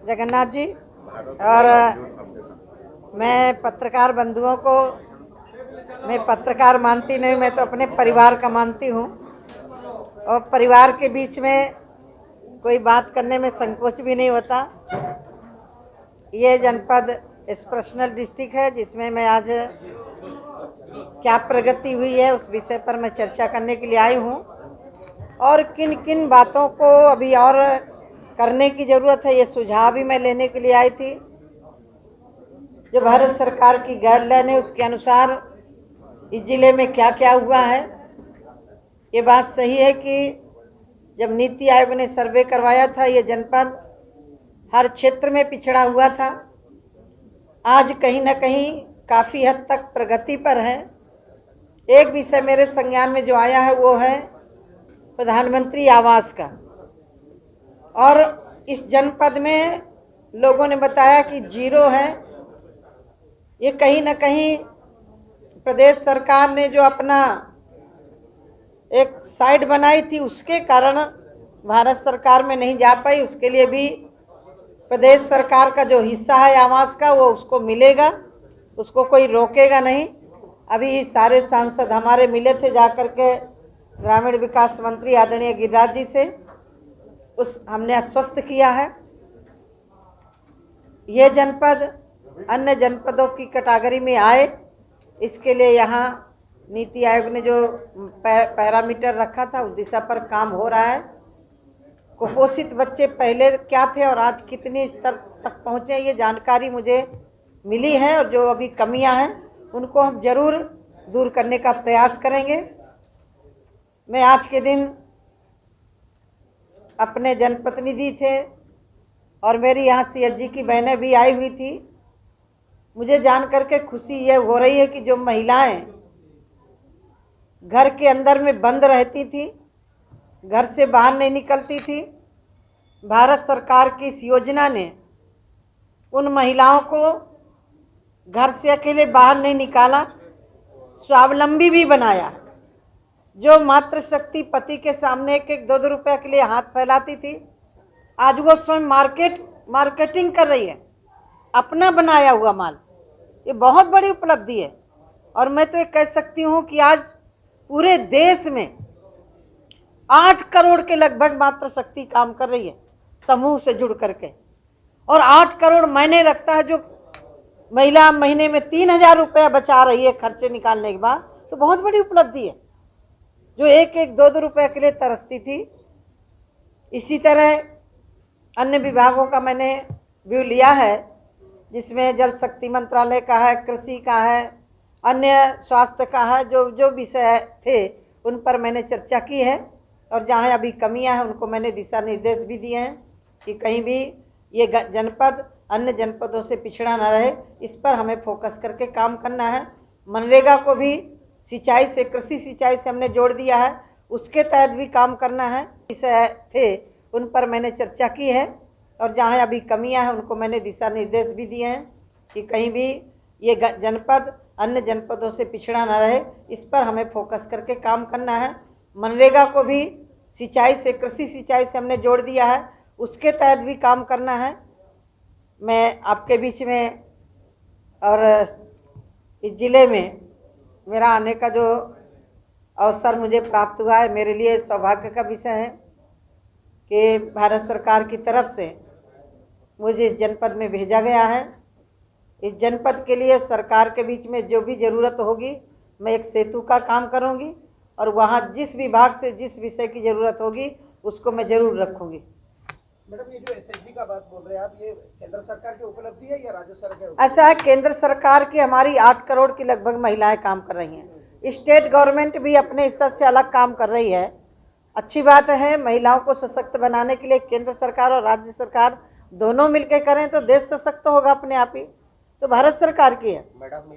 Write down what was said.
जगन्नाथ जी। और मैं पत्रकार बंधुओं को मैं पत्रकार मानती नहीं, मैं तो अपने परिवार का मानती हूँ। और परिवार के बीच में कोई बात करने में संकोच भी नहीं होता। ये जनपद एक्सप्रेशनल डिस्ट्रिक्ट है जिसमें मैं आज क्या प्रगति हुई है उस विषय पर मैं चर्चा करने के लिए आई हूँ। और किन किन बातों को अभी और करने की ज़रूरत है, ये सुझाव भी मैं लेने के लिए आई थी। जो भारत सरकार की गाइडलाइन है उसके अनुसार इस ज़िले में क्या क्या हुआ है। ये बात सही है कि जब नीति आयोग ने सर्वे करवाया था, ये जनपद हर क्षेत्र में पिछड़ा हुआ था। आज कहीं ना कहीं काफ़ी हद तक प्रगति पर है। एक विषय मेरे संज्ञान में जो आया है वो है प्रधानमंत्री आवास का। और इस जनपद में लोगों ने बताया कि जीरो है। ये कहीं ना कहीं प्रदेश सरकार ने जो अपना एक साइड बनाई थी उसके कारण भारत सरकार में नहीं जा पाई। उसके लिए भी प्रदेश सरकार का जो हिस्सा है आवास का वो उसको मिलेगा, उसको कोई रोकेगा नहीं। अभी सारे सांसद हमारे मिले थे जाकर के ग्रामीण विकास मंत्री आदरणीय गिरिराज जी से, हमने आश्वस्त किया है। ये जनपद अन्य जनपदों की कैटेगरी में आए, इसके लिए यहाँ नीति आयोग ने जो पैरामीटर रखा था उस दिशा पर काम हो रहा है। कुपोषित बच्चे पहले क्या थे और आज कितने स्तर तक पहुँचे, ये जानकारी मुझे मिली है। और जो अभी कमियां हैं उनको हम जरूर दूर करने का प्रयास करेंगे। मैं आज के दिन अपने जनप्रतिनिधि थे और मेरी यहाँ CSG की बहनें भी आई हुई थी। मुझे जान करके खुशी ये हो रही है कि जो महिलाएं घर के अंदर में बंद रहती थी, घर से बाहर नहीं निकलती थी, भारत सरकार की इस योजना ने उन महिलाओं को घर से अकेले बाहर नहीं निकाला, स्वावलंबी भी बनाया। जो मातृशक्ति पति के सामने एक एक दो दो रुपये के लिए हाथ फैलाती थी, आज वो स्वयं मार्केटिंग कर रही है, अपना बनाया हुआ माल। ये बहुत बड़ी उपलब्धि है। और मैं तो ये कह सकती हूँ कि आज पूरे देश में 8 करोड़ के लगभग मातृशक्ति काम कर रही है समूह से जुड़ करके। और 8 करोड़ मायने रखता है। जो महिला महीने में 3,000 रुपया बचा रही है खर्चे निकालने के बाद, तो बहुत बड़ी उपलब्धि है। जो एक एक दो दो रुपये के लिए तरसती थी। इसी तरह अन्य विभागों का मैंने व्यू लिया है, जिसमें जल शक्ति मंत्रालय का है, कृषि का है, अन्य स्वास्थ्य का है। जो जो विषय थे उन पर मैंने चर्चा की है। और जहाँ अभी कमियां हैं उनको मैंने दिशा निर्देश भी दिए हैं कि कहीं भी ये जनपद अन्य जनपदों से पिछड़ा ना रहे, इस पर हमें फोकस करके काम करना है। मनरेगा को भी सिंचाई से, कृषि सिंचाई से हमने जोड़ दिया है, उसके तहत भी काम करना है। विषय थे उन पर मैंने चर्चा की है। और जहाँ अभी कमियां हैं उनको मैंने दिशा निर्देश भी दिए हैं कि कहीं भी ये जनपद अन्य जनपदों से पिछड़ा ना रहे, इस पर हमें फोकस करके काम करना है। मनरेगा को भी सिंचाई से, कृषि सिंचाई से हमने जोड़ दिया है, उसके तहत भी काम करना है। मैं आपके बीच में और इस ज़िले में मेरा आने का जो अवसर मुझे प्राप्त हुआ है, मेरे लिए सौभाग्य का विषय है कि भारत सरकार की तरफ से मुझे इस जनपद में भेजा गया है। इस जनपद के लिए सरकार के बीच में जो भी ज़रूरत होगी, मैं एक सेतु का काम करूंगी और वहाँ जिस विभाग से जिस विषय की ज़रूरत होगी उसको मैं ज़रूर रखूंगी। मैडम, ये जो SSG का बात बोल रहे हैं आप, ये केंद्र सरकार की उपलब्धि है या राज्य सरकार? ऐसा है, केंद्र सरकार की हमारी 8 करोड़ की लगभग महिलाएं काम कर रही हैं। स्टेट गवर्नमेंट भी अपने स्तर से अलग काम कर रही है। अच्छी बात है। महिलाओं को सशक्त बनाने के लिए केंद्र सरकार और राज्य सरकार दोनों मिलकर करें तो देश सशक्त होगा अपने आप ही। तो भारत सरकार की है। मैडम